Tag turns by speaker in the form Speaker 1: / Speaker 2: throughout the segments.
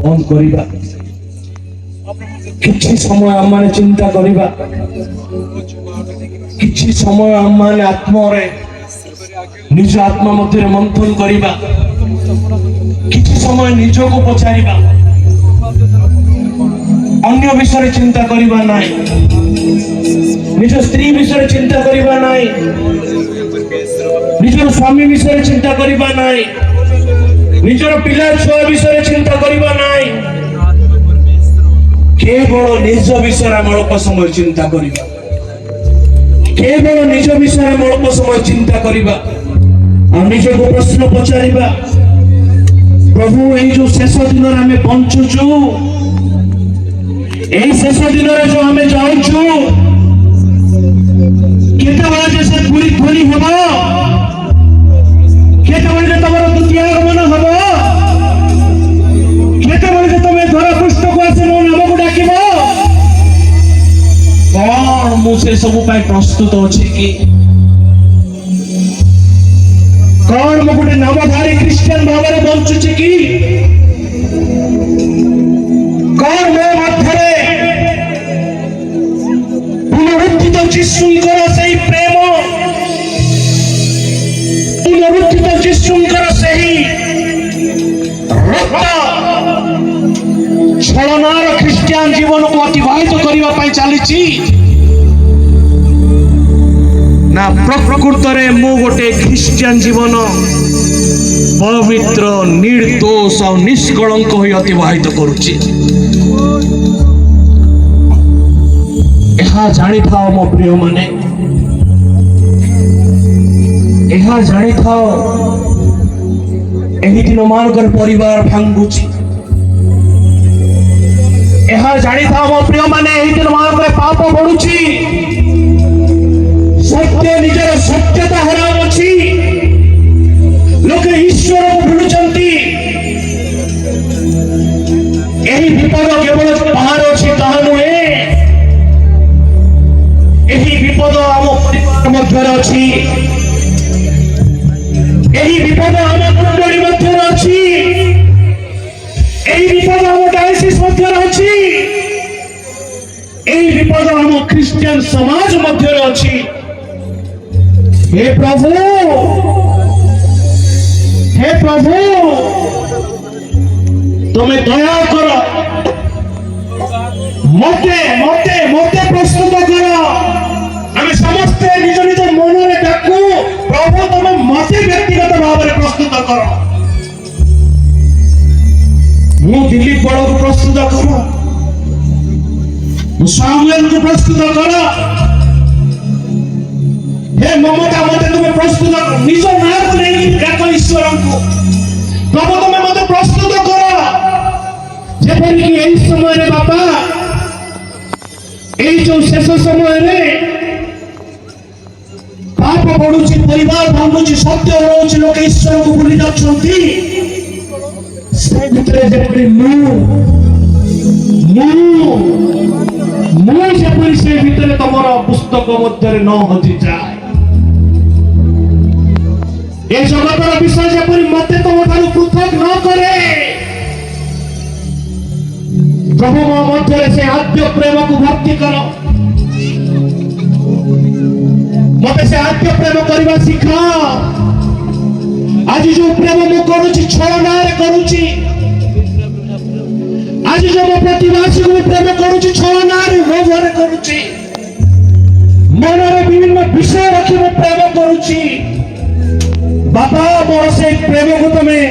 Speaker 1: बंद करिबा किछि समय हम माने चिंता करिबा किछि समय हम माने आत्मा रे निज आत्मा मध्य मंथन करिबा किछि समय निज को पचारिबा अन्य विषय चिंता करिबा नाही निज स्त्री विषय चिंता करिबा नाही निज स्वामी विषय चिंता करिबा नाही निजर पिला छुआ विषय चिंता करिबा नाही केवल निज विषय अल्प समय चिंता करिबा केवल निज विषय अल्प समय चिंता करिबा आ निज को प्रश्न पचारिबा प्रभु ए जो शेष दिन रे हमें बंचुचु ए शेष दिन रे जो हमें जाउचु केते बड़ा जैसे पूरी खोली हबो केते बड़ा तमरो द्वितीय आगमन हबो केते बड़ा तमे धरा पृष्ठ को आसे मो नाम को डाकिबो कौन मुझे सब पाई प्रस्तुत अछि कि कौन मो गुटे नामधारी क्रिश्चियन भावरे बंचुछि कि कौन मो मध्यरे पुनरुत्थित जीशुंकर सही प्रेम पुनरुत्थित जीशुंकर सही रक्त छलनार ख्रिस्टियान जीवन को अतिबाहित करबा पई चलीछि ना प्रकृत रे मो गोटे ख्रिस्टियान जीवन पवित्र निर्दोष और निष्कलंक होई अतिबाहित करूछि एहा जानि थाओ मो प्रिय माने एहा जानि थाओ एही दिन मानकर परिवार भांगुछि एहा जानि थाओ मो प्रिय माने एही दिन मानकर पाप बढ़ुछि सत्य निजर सत्यता हराम अछि लोके ईश्वर को भूलुचंती एही विपद केवल बाहर अछि ताहा नुहे एही विपद आम परिवार मध्य अछि एही विपद आम कुंडली मध्य अछि एही विपद आम डायसिस मध्य अछि एही विपद आम क्रिश्चियन समाज मध्य अछि हे प्रभु तुम्हें दया कर मते मते मते प्रस्तुत कर आमे समस्त निज निज मन रे डाकू प्रभु तुम्हें मते व्यक्तिगत भाव में प्रस्तुत कर मु दिलीप बड़ को प्रस्तुत कर सामुएल को प्रस्तुत कर हे ममता मते तुम्हें प्रस्तुत कर निज ना को नहीं डाक ईश्वर को प्रभु तुम्हें मते प्रस्तुत कर जेपरि कि एई समय रे बापा एई जो शेष समय रे पाप बढ़ुछि परिवार भांगुछि सत्य रहउछि लोक ईश्वर को भूली जाछंती से भितरे जेपरि मु जेपरि से भितरे तमर पुस्तक मध्य न हजि जाए ए जगतर विषय जेपरि मते तुम ठारू पृथक न करे प्रभु मो मध्य से आद्य प्रेम को भक्ति कर मते से आद्य प्रेम करबा सिखा आज जो प्रेम मु करूची छलना रे करूची आज जो मो प्रतिवासी को प्रेम करूची छलना रे लोभ रे करूची मन रे विभिन्न विषय रखी मु प्रेम करूची बाबा मोर से प्रेम को तुम्हें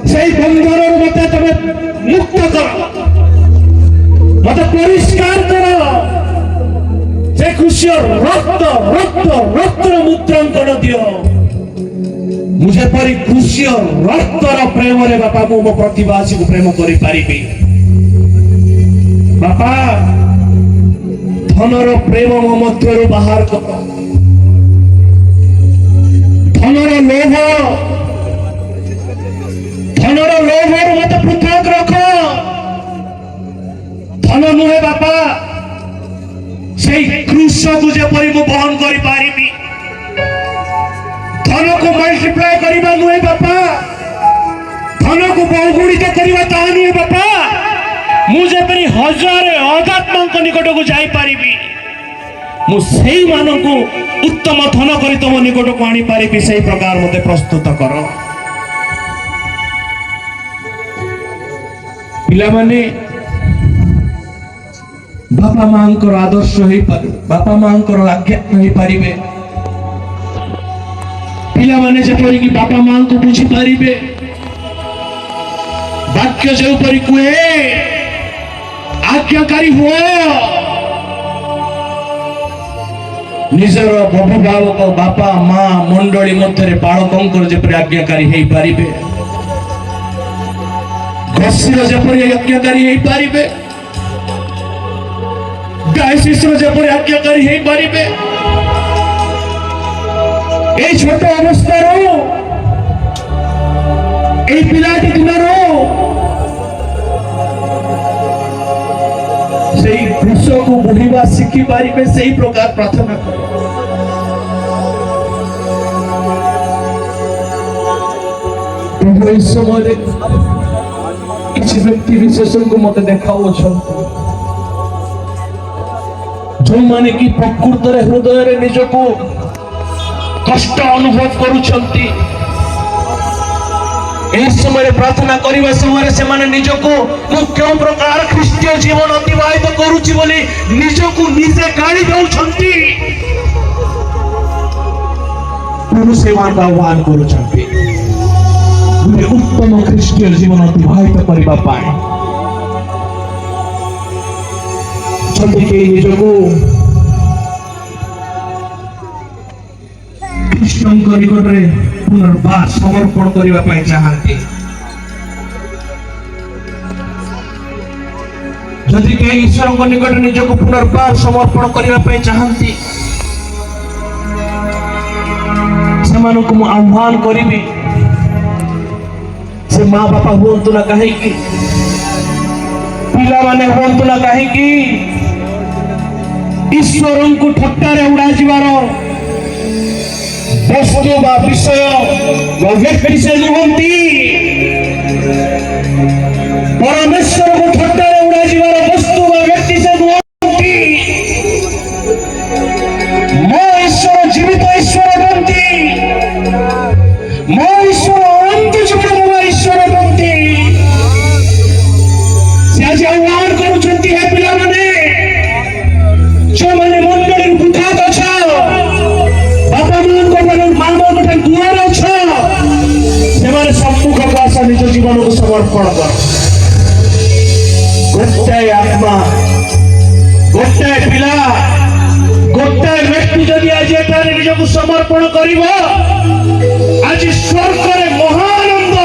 Speaker 1: से बंधन मते तुम्हें मुक्त कर मते परिष्कार कर से खुशी रक्त रक्त रक्त मुद्रांकन दियो मुझे परी खुशी रक्त प्रेम रे बापा मो प्रतिवासी को प्रेम करि पारिबी बापा धनर प्रेम मो मध्यरु बाहर कर धनर लोभ मत पृथक रख धन नुहे बापा से क्रूस को जेपरि मु बहन करि पारिबी धन को मल्टीप्लाई करबा नुहे बापा धन को बहुगुणित करबा हजार अगात्मा निकट को जापारि मुझे उत्तम धन कर तुम निकट को आनी पारि से प्रकार मत प्रस्तुत कर पिला माने बापा मां आदर्श बापा मां आज्ञा हो पारे पिला माने जपरिक बापा मां को बुझी पारे वाक्य जो कहे आज्ञाकारी हुआ निजर अभिभावक बापा मां मंडली मध्य बालकों जपरी आज्ञाकारी हो पारे घसीर जपरी आज्ञाकारी हो पारे डायसिस जपरी आज्ञाकारी हो पारे छोट अवस्था पिलाटी दिनर से घुष को बुढ़ा शिखी पारे से प्रकार प्रार्थना कर समय किसी व्यक्ति विशेष को मत देखा जो माने कि प्रकृत हृदय निजको कष्ट अनुभव करुछंती समय प्रार्थना करने समय से माने निजको क्यों प्रकार ख्रीष्टीय जीवन अतिवाहित करुछि बोली निजको निजे गाड़ी दउछंती प्रभु सेवान आह्वान करुछंती उत्तम ख्रीष्टीय जीवन अतिवाहित करबा पाए जल्दी के निजको कृष्ण निकट में पुनर्बार समर्पण करने चाहते जदि कहीं ईश्वर निकट निजक पुनर्बार समर्पण करने चाहती से आह्वान करी से माँ बापा हूँ ना कहीं पिला माने हूँ ना कहीं ईश्वर को ठट्टारे उड़ा जीवार वस्तु बा विषय व्यक्ति से नुहंती परमेश्वर को ठट्टारे उड़ा जीवार वस्तु बा व्यक्ति से नुहंती मो ईश्वर जीवित ईश्वर बनती मो ईश्वर अनंत जीवन मो ईश्वर बनती से आज आह्वान करुछंती है पिला माने जो माने मंडली बुझात अछ सम्मुख आस निज जीवन को समर्पण कर गोटाए आत्मा गोटाए पिला गोटाए व्यक्ति जदि आज एठारे निजक समर्पण कर आज स्वर्ग में महानंद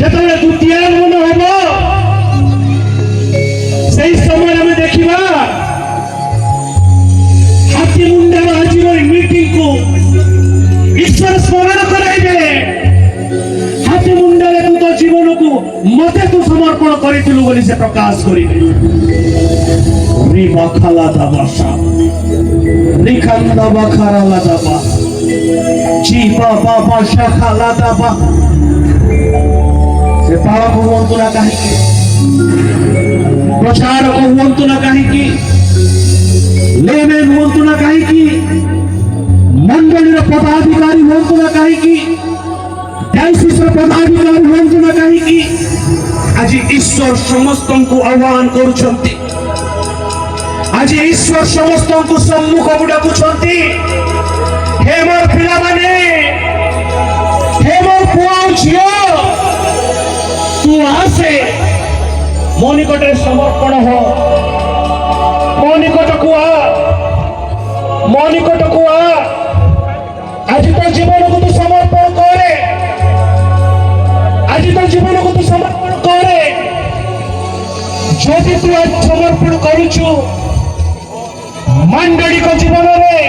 Speaker 1: जो द्वितीय मन हम से समय आम देखा हाथी मुंडा आज मीटिंग को ईश्वर स्मरण कराइबे हाथी मुंडे तू तो जीवन को मते तू समर्पण करिथिलु बोली से प्रकाश करिबे रिबा खाला दाबा रिखंदा बखाराला दाबा जीवा बाबा शाखाला दाबा से पाप हुंतु ना कहीं प्रचार को हुंतु ना कहीं लेमेन हुंतु ना कहीं मंडलीर पदाधिकारी हूँ ना कहीं डायसिस पदाधिकारी हूँ ना कहीं आज ईश्वर समस्त को आह्वान करुछंती आज ईश्वर समस्त को सम्मुख को डाकुछंती हे मोर पिला माने हे मोर पुआ झियो तू आसे मो निकट समर्पण हो मो निकट को आ मो निकट को आ आज तो जीवन को तू समर्पण करे आज तो जीवन को तू समर्पण करे जो तू आज समर्पण करुचु मांडलिक जीवन में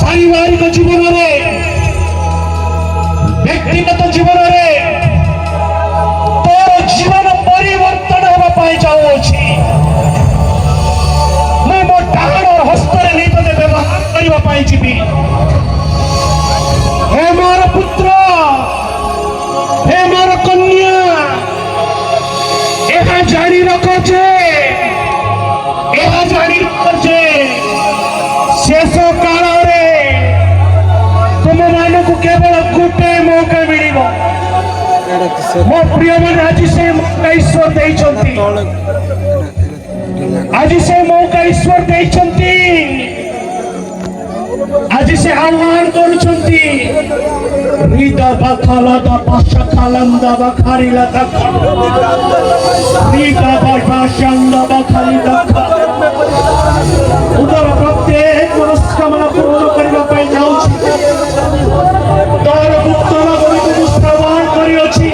Speaker 1: पारिवारिक जीवन में व्यक्तिगत जीवन में तोर जीवन परिवर्तन होगा जाऊँगी मैं मो डाण और हस्तर नहीं तो व्यवहार करने जीवी हे मोर पुत्र हे मोर कन्या ମୋ ପ୍ରିୟମାନେ ଆଜି ସେ ମୌକା ଈଶ୍ୱର ଦେଇଛନ୍ତି, ଆଜି ସେ ମୌକା ଈଶ୍ୱର ଦେଇଛନ୍ତି, ଆଜି ସେ ଆହ୍ୱାନ କରୁଛନ୍ତି। ରିଦା ବାଖାଲାଦା ପାଶାଖାଲନ୍ଦା ବାଖାରିଲା ଦାଖା ରିଦା ବାଖାଶନ୍ଦା ବାଖାରି ଦାଖା ଉଦର ପ୍ରତ୍ୟେକ ମନସ୍କାମନା ପୂରଣ କରିବା ପାଇଁ ଯାଉଛି। ତୋର ଉତ୍ତର ଗୁଡ଼ିକୁ ମୁଁ ଶ୍ରବଣ କରିଅଛି।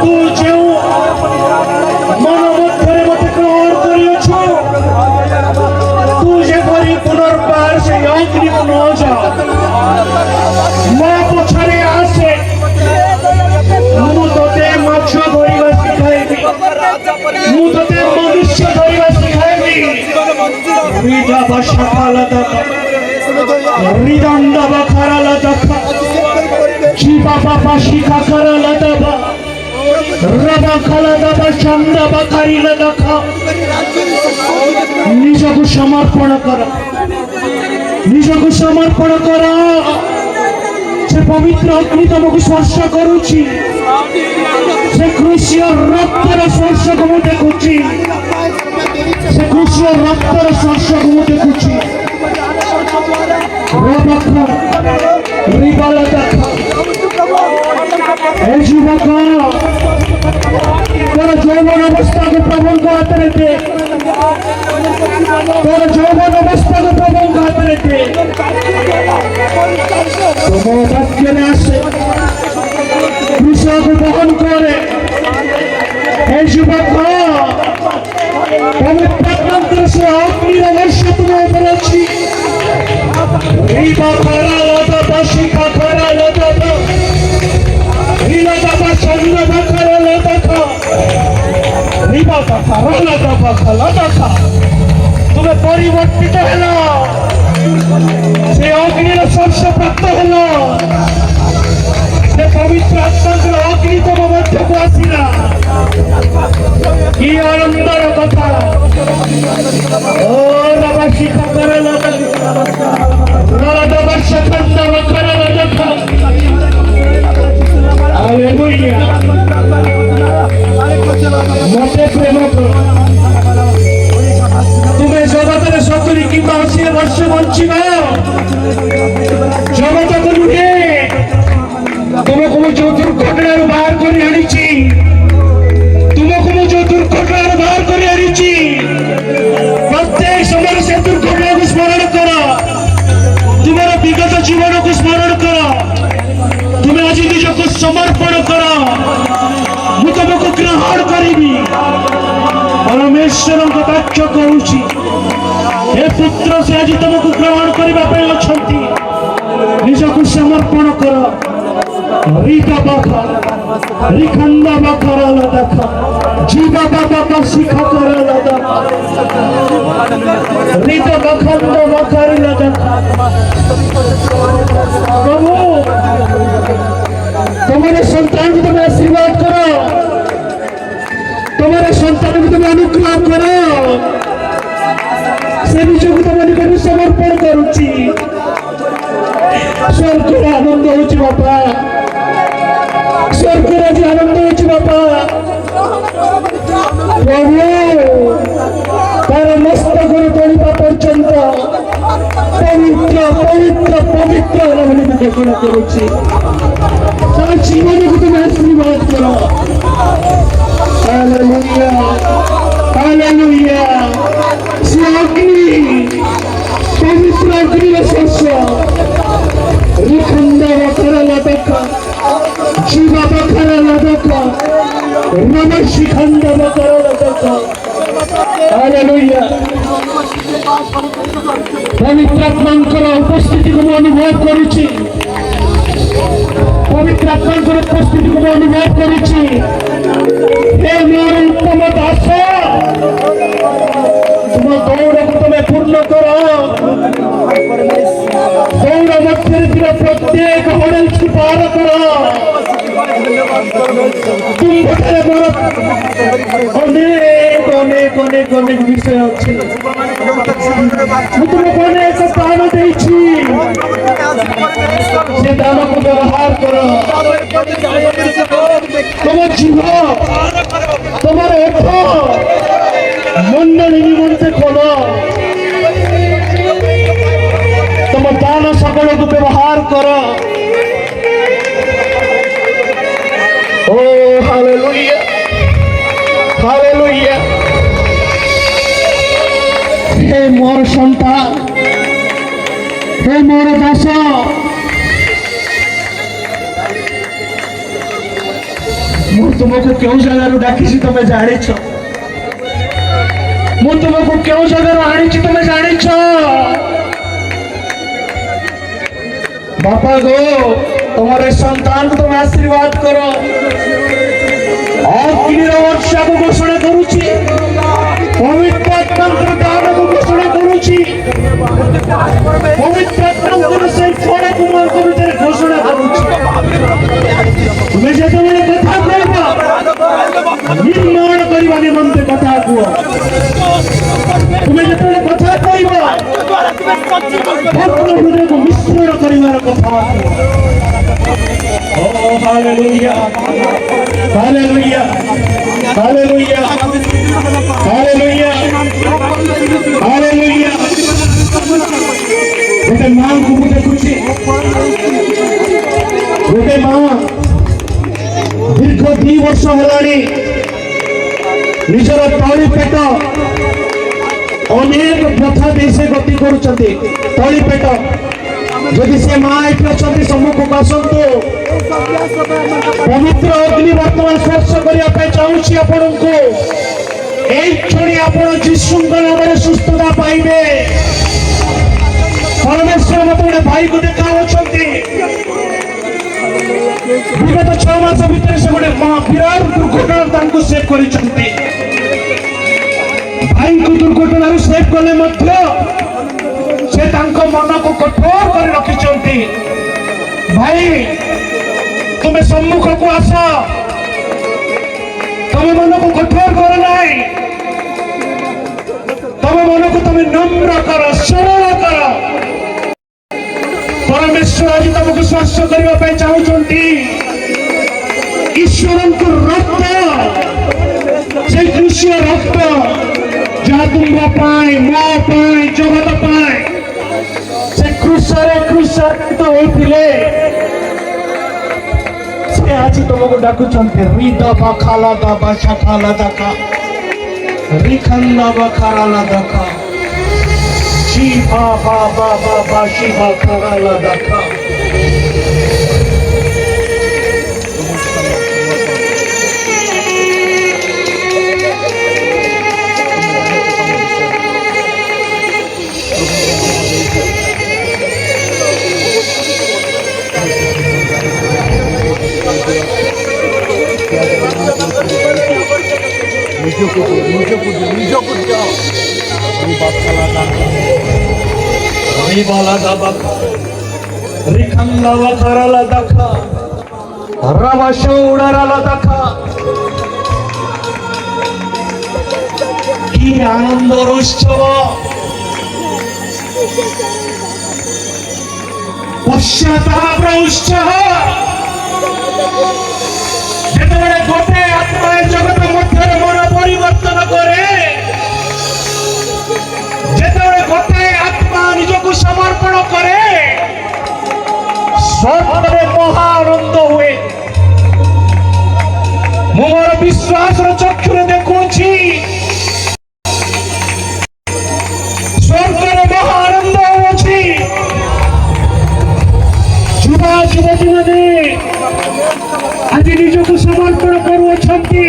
Speaker 1: ତୁ ଯେଉଁ ମନ ମଧ୍ୟରେ ମୋତେ ଗ୍ରହଣ କରିଅଛୁ, ତୁ ଯେପରି ପୁନର୍ବାର ସେ ଅଗ୍ନିକୁ ନ ଯା, ମୋ ପଛରେ ଆସେ, ମୁଁ ତୋତେ ମାଛ ଧରିବା ଶିଖାଇବି, ମୁଁ ତୋତେ ମନୁଷ୍ୟ ଧରିବା ଶିଖାଇବି। ରିଦା ବାଶାଖାଲାଦା ରିଦଣ୍ଡ ବାଖାରାଲାଦା ଜିବା ବାବା শিখা করালাদা রবা খালাদা বাশন্দা বাখারিলাদা নিজକୁ সমর্পণ কর, ନିଜକୁ ସମର୍ପଣ କର। ସେ ପବିତ୍ର ଅଗ୍ନି ତମକୁ ସ୍ପର୍ଶ କରୁଛି, ସେ କୃଷିୟ ରକ୍ତର ସ୍ପର୍ଶକୁ ମୁଁ ଦେଖୁଛି, ସେ କୃଷିୟ ରକ୍ତର ସ୍ପର୍ଶକୁ ମୁଁ ଦେଖୁଛି। ଏ ଯୁବକ ତୋର ଯୌବନ ଅବସ୍ଥାକୁ ପ୍ରଭୁଙ୍କ ହାତରେ ଦେ, ତୋର ଯୌବନ ଅବସ୍ଥାକୁ ପ୍ରଭୁଙ୍କ ହାତରେ ଦେ। ତୁମ ବାକ୍ୟରେ ଆସେ, କୃଷକ ବହନ କରେ। ଏ ଯୁବକ ପବିତ୍ରାତ୍ମାଙ୍କର ସେ ଅଗ୍ନିର ବର୍ଷ ତୁମ ଉପରେ ଅଛି। ରିବା ଖରାଲାଦା ବାଶିଖା ଖରାଲାଦା ରିଲାଦା ବାଶନ୍ଦା ବାଖାରାଲାଦା ରିବା ବାଖାରାଲାଦା ବାଖାଲାଦା ତୁମେ ପରିବର୍ତ୍ତିତ ହେଲ, ସେ ଅଗ୍ନିର ସ୍ପର୍ଶ ପ୍ରାପ୍ତ ହେଲ, ସେ ପବିତ୍ର ଆତ୍ମାଙ୍କର ଅଗ୍ନି ତମ ମଧ୍ୟକୁ ଆସିଲା। କି ଆନନ୍ଦର କଥା! ଓ ବାବା ଶିଖା କରାଲାଦା ରାଧା ବାଶାଖାଲନ୍ଦା ବାଖାରାଲାଦା ହାଲେଲୁୟା। ମୋତେ ପ୍ରେମ କର। ତୁମେ ଜଗତରେ 70 କିମ୍ବା 80 ବର୍ଷ ବଞ୍ଚିବ, ଜଗତକୁ ନୁହେଁ। ତୁମକୁ ମୁଁ ଯୋଉ ଦୁର୍ଘଟଣାରୁ ବାହାର କରି ଆଣିଛି, ତୁମକୁ ମୁଁ ଯୋଉ ଦୁର୍ଘଟଣାରୁ ବାହାର କରି ଆଣିଛି, ପ୍ରତ୍ୟେକ ସମୟରେ ସେ ଦୁର୍ଘଟଣାକୁ ସ୍ମରଣ କର, ତୁମର ବିଗତ ଜୀବନକୁ ସ୍ମରଣ କର। ତୁମେ ଆଜି ନିଜକୁ ସମର୍ପଣ କର, ମୁଁ ତୁମକୁ ଗ୍ରହଣ କରିବି। ପରମେଶ୍ୱରଙ୍କ ବାକ୍ୟ କହୁଛି, ହେ ପୁତ୍ର, ସେ ଆଜି ତୁମକୁ ଗ୍ରହଣ କରିବା ପାଇଁ ଅଛନ୍ତି। ନିଜକୁ ସମର୍ପଣ କର। রিদা বাখা রিখন্দা বাখরালাদা জিবা বাবা বাশিখা করালাদা রিদা বাখন্দা বাখারিলাদা। প্রভু তোমার সন্তানকে তুমি আশীর্বাদ করো, তোমার সন্তানকে তুমি অনুগ্রহ করো। সে নিজকে তোমার নিকটে সমর্পণ করুছি। স্বর্গের আনন্দ হচ্ছে বাবা, স্বর্গের আজ আনন্দ হচ্ছে বাবা। প্রভু তার মস্তকের তলিপা পর্যন্ত পবিত্র পবিত্র পবিত্র বলে ঘোষণা করেছি। তার জীবনকে তুমি আশীর্বাদ করো। Hallelujah hallelujah. সে অগ্নি, পবিত্র অগ্নির শস্য রিখন্দা বাখরালাদা জিবা বাখরালাদা রমশিখন্দা বাখরালাদা। হালেলুয়া। পবিত্র আত্মাଙ୍କର ଉପସ୍ଥିତିକୁ ମୁଁ ଅନୁଭବ କରୁଛି, ପବିତ୍ର ଆତ୍ମାଙ୍କର ଉପସ୍ଥିତିକୁ ମୁଁ ଅନୁଭବ କରୁଛି। ହେ ମୋର ଉତ୍ତମ ଦାସ, ତୁମ ଦୌଡ଼କୁ ତୁମେ ପୂର୍ଣ୍ଣ କର। ଦୌଡ଼ ମଧ୍ୟରେ ଥିବା ପ୍ରତ୍ୟେକ ହଡ଼େଲକୁ ପାର କର। ତୁମ୍ଭଠାରେ ମୋର ଅନେକ ଅନେକ ଅନେକ ଅନେକ ବିଷୟ ଅଛି। ମୁଁ ତୁମକୁ ଅନେକ ଦାନ ଦେଇଛି, ସେ ଦାନକୁ ବ୍ୟବହାର କର। ତମ ଜୀବ, ତମର ଓଠ ମଣ୍ଡଳୀ ନିମନ୍ତେ ଖୋଲ। ତମ ଦାନ সকলକୁ ବ୍ୟବହାର କର। ଓ ହାଲେଲୁୟା, ହାଲେଲୁୟା। हे मोर सन्तान, हे मोर दास, ମୁଁ ତୁମକୁ କେଉଁ ଜାଗାରୁ ଡାକିଛି ତମେ ଜାଣିଛ? ମୁଁ ତୁମକୁ କେଉଁ ଜାଗାରୁ ଆଣିଛି ତମେ ଜାଣିଛ? ବାପା ଗो, ତମର ଏ ସନ୍ତାନକୁ ତମେ ଆଶୀର୍ବାଦ କର। ଅଗ୍ନିର ବର୍ଷାକୁ ଘୋଷଣା କରୁଛି, ପବିତ୍ର ଆତ୍ମାଙ୍କର ଦାନକୁ ଘୋଷଣା କରୁଛି, ପବିତ୍ର ଆତ୍ମାଙ୍କର ସେଇ ଫଳକୁ ମୋ ଭିତରେ ଘୋଷଣା କରୁଛି। ତୁମେ ଯେତେବେଳେ କଥା କହିବ, ନିର୍ମାଣ କରିବା ନିମନ୍ତେ କଥା କୁହ। ତୁମେ ଯେତେବେଳେ କଥା କହିବ, ଭକ୍ତ ହୃଦୟକୁ ମିଶ୍ରଣ କରିବାର କଥା କୁହ। ଓ hallelujah, hallelujah, hallelujah, hallelujah, hallelujah. ଗୋଟେ ମାଙ୍କୁ ମୁଁ ଦେଖୁଛି, ଗୋଟେ ମା ଦୀର୍ଘ 2 ବର୍ଷ ହେଲାଣି ନିଜର ତଳି ପେଟ ଅନେକ ପ୍ରଥା ଦେଇ ସେ ଗତି କରୁଛନ୍ତି। ତଳି ପେଟ, ଯଦି ସେ ମା ଏଠି ଅଛନ୍ତି ସମ୍ମୁଖକୁ ଆସନ୍ତୁ। ପବିତ୍ର ଅଗ୍ନି ବର୍ତ୍ତମାନ ସ୍ପର୍ଶ କରିବା ପାଇଁ ଚାହୁଁଛି ଆପଣଙ୍କୁ। এই କ୍ଷଣି ଆପଣ ଯୀଶୁଙ୍କ ନାମରେ ସୁସ୍ଥତା ପାଇବେ। ପରମେଶ୍ୱର ମତେ ଗୋଟେ ଭାଇକୁ ଦେଖାଉଛନ୍ତି। ବିଗତ 6 ମାସ ଭିତରେ ସେ ଗୋଟେ ବିରାଟ ଦୁର୍ଘଟଣା ତାଙ୍କୁ ସେଭ୍ କରିଛନ୍ତି। ଭାଇଙ୍କୁ ଦୁର୍ଘଟଣାରୁ ସେଭ୍ କଲେ ମଧ୍ୟ ସେ ତାଙ୍କ ମନକୁ କଠୋର କରି ରଖିଛନ୍ତି। ଭାଇ, ତୁମେ ସମ୍ମୁଖକୁ ଆସ, ତମ ମନକୁ କଠୋର କର ନାହିଁ, ତମ ମନକୁ ତମେ ନମ୍ର କର, ସରଳ କର। ପରମେଶ୍ୱର ଆଜି ତମକୁ ସ୍ପର୍ଶ କରିବା ପାଇଁ ଚାହୁଁଛନ୍ତି। ଈଶ୍ୱରଙ୍କ ରକ୍ତ, ସେଇ କୃଷ୍ଣ ରକ୍ତ ଯାହା ତୁମ ପାଇଁ, ମୋ ପାଇଁ, ଜଗତ ପାଇଁ ସେ କୃଷାର୍ପିତ ହୋଇଥିଲେ, ସେ ଆଜି ତମକୁ ଡାକୁଛନ୍ତି। ରିଦବା ଖାଲାଦା ବାଛା ଖାଲାଦା କା ରିଖନ୍ଦବା ଖାରାଲାଦା କା ଶିବା ବାବା ବାବା ଶିବା ଖାରାଲାଦା କା। কি আনন্দর উৎসব, পশ্চাতাপর উৎসাহ। যেତେବେଳେ গোটে আত্মা জগৎ মধ্যে মন পরিবর্তন করে, যেତେବେଳେ গোটে আত্মা নিজকে সমর্পণ করে, স্বর্গরে মহা আনন্দ ହୁଏ। ମୁଁ ମୋର ବିଶ୍ୱାସର ଚକ୍ଷୁରେ ଦେଖୁଛି, ସ୍ୱର୍ଗରେ ମହା ଆନନ୍ଦ ହେଉଛି। ଯୁବା ଯୁବତୀ ମାନେ ଆଜି ନିଜକୁ ସମର୍ପଣ କରୁଅଛନ୍ତି।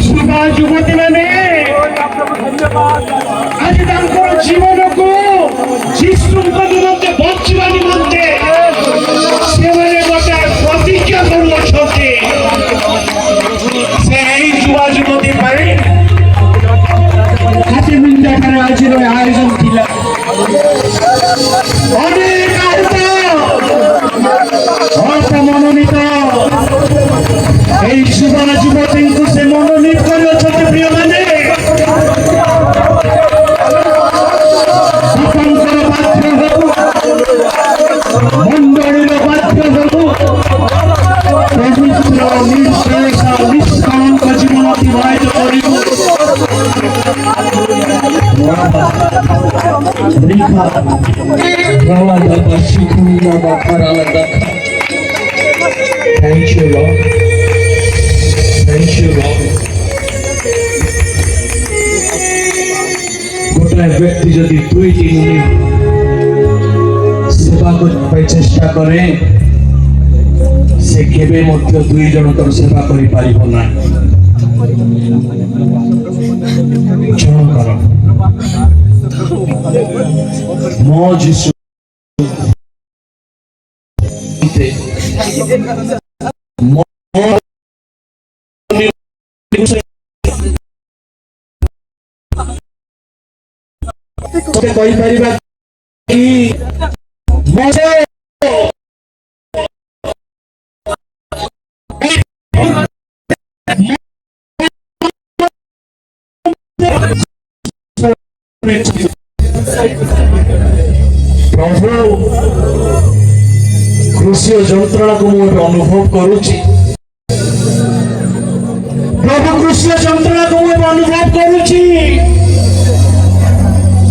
Speaker 1: ଯୁବା ଯୁବତୀ ମାନେ ଆଜି ତାଙ୍କର ଜୀବନକୁ ଯୀଶୁଙ୍କ ନିମନ୍ତେ ବଞ୍ଚିବା ନିମନ୍ତେ ସେମାନେ ଗୋଟେ ପ୍ରତିଜ୍ଞା କରୁଅଛନ୍ତି। ସେହି ଯୁବା ଯୁବତୀ ପାଇଁ ଆଜି ମିଞ୍ଜାଠାରେ ଆଜିର ଆୟୋଜନ ଥିଲା। ଅନେକ ଅଳ୍ପ ମନୋନୀତ এই যুবা যুবতীଙ୍କୁ ସେ ମନୋନୀତ କରିଅଛନ୍ତି। ପ୍ରିୟମାନେ, Thank you, Lord. Thank you, Lord. গোটায় ব্যক্তি যদি দুইটি মুনি সেবা করতে চেষ্টা করে সে কেবে মধ্য দুই জনকর সেবা করি পারিব না। জনকর ମୋ ଯୀଶୁ ତୋତେ କହିପାରିବା କି ପ୍ରଭୁ କୃଷି ଯନ୍ତ୍ରଣାକୁ ମୁଁ ଏବେ ଅନୁଭବ କରୁଛି। ପ୍ରଭୁ କୃଷି ଯନ୍ତ୍ରଣାକୁ ମୁଁ ଏବେ ଅନୁଭବ କରୁଛି।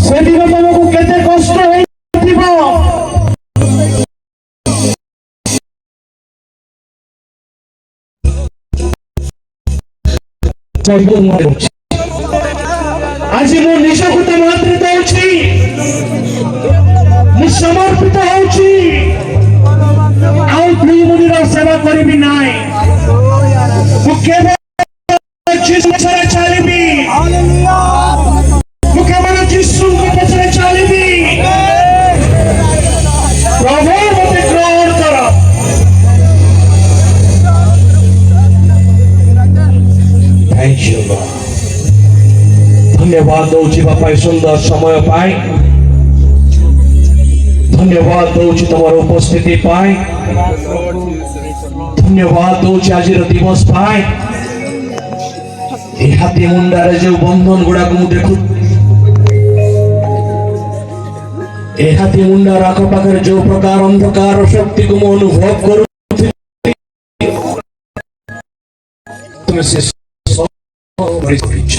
Speaker 1: ସେଦିନ ତମକୁ କେତେ କଷ୍ଟ ହେଇଥିବ। ଆଜି ମୁଁ ନିଜକୁ ତମ ହାତରେ ଦଉଛି। ମୁଁ ସମର୍ପିତ ହଉଛି। ଆଉ ଦୁଇ ମୁନିର ସେବା କରିବି ନାହିଁ। ମୁଁ କେବଳ ଯୀଶୁ ପଛରେ ଚାଲିବି। ମୁଁ କେବଳ ଯୀଶୁଙ୍କ ପଛରେ ଚାଲିବି। ପ୍ରଭୁ ମୋତେ ଗ୍ରହଣ କର। Thank you, Lord. ଧନ୍ୟବାଦ ଦଉଛି ବାପା ଏ ସୁନ୍ଦର ସମୟ ପାଇଁ। ଧନ୍ୟବାଦ ଦଉଛି ତମର ଉପସ୍ଥିତି ପାଇଁ। ଧନ୍ୟବାଦ ଦଉଛି ଆଜିର ଦିବସ ପାଇଁ। ଏ ହାତୀ ମୁଣ୍ଡାରେ ଯେଉଁ ବନ୍ଧନ ଗୁଡାକ ମୁଁ ଦେଖୁ, ଏ ହାତୀ ମୁଣ୍ଡାର ଆଖପାଖରେ ଯେଉଁ ପ୍ରକାର ଅନ୍ଧକାର ଶକ୍ତିକୁ ମୁଁ ଅନୁଭବ କରୁଛି, ତୁମେ ସେ କରିଛ।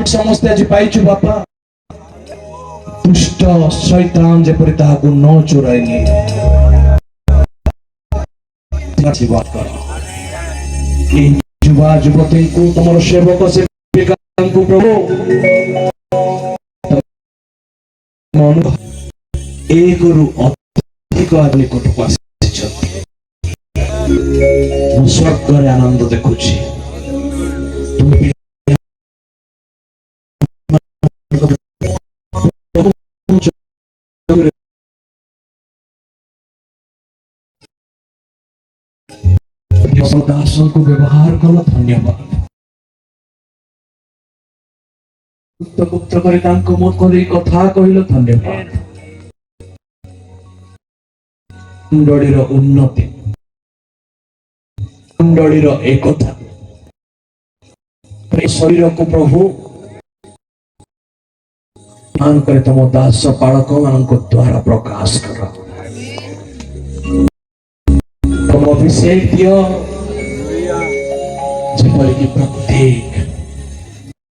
Speaker 1: ସମସ୍ତେ ଆଜି ପାଇଛୁ ବାପା। ଦୁଷ୍ଟ ଶୈତାନ ଯେପରି ତାହାକୁ ନ ଚୋରାଇ ନିଏ। ଯୁବା ଯୁବତୀଙ୍କୁ ତମର ସେବକ ସେବିକାଙ୍କୁ ପ୍ରଭୁ ଏକରୁ ଅଧିକ ନିକଟକୁ ଆସିଛନ୍ତି। ମୁଁ ସ୍ୱର୍ଗରେ ଆନନ୍ଦ ଦେଖୁଛି। ଦାସଙ୍କୁ ବ୍ୟବହାର କଲ। ଧନ୍ୟବାଦ। ଗୁପ୍ତ କରି ତାଙ୍କ ମୁଖରେ କଥା କହିଲ। ଧନ୍ୟବାଦ। ମଣ୍ଡଳୀର ଉନ୍ନତି, ମଣ୍ଡଳୀର ଏକତା, ଶରୀରକୁ ପ୍ରଭୁ ମାନଙ୍କରେ ତମ ଦାସ ପାଳକ ମାନଙ୍କ ଦ୍ୱାରା ପ୍ରକାଶ କର। ତମ ଅଭିଷେକ ଦିଅ ଯେପରିକି ପ୍ରତ୍ୟେକ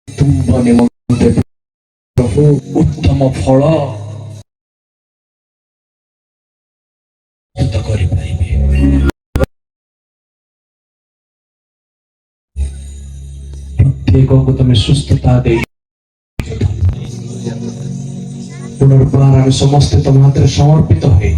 Speaker 1: ତୁମ୍ଭ ନିମନ୍ତେ ପ୍ରଭୁ ଉତ୍ତମ ଫଳ କରିପାରିବେ। ପ୍ରତ୍ୟେକଙ୍କୁ ତମେ ସୁସ୍ଥତା ଦେଇ ପୁନର୍ବାର ଆମେ ସମସ୍ତେ ତମ ହାତରେ ସମର୍ପିତ ହୋଇ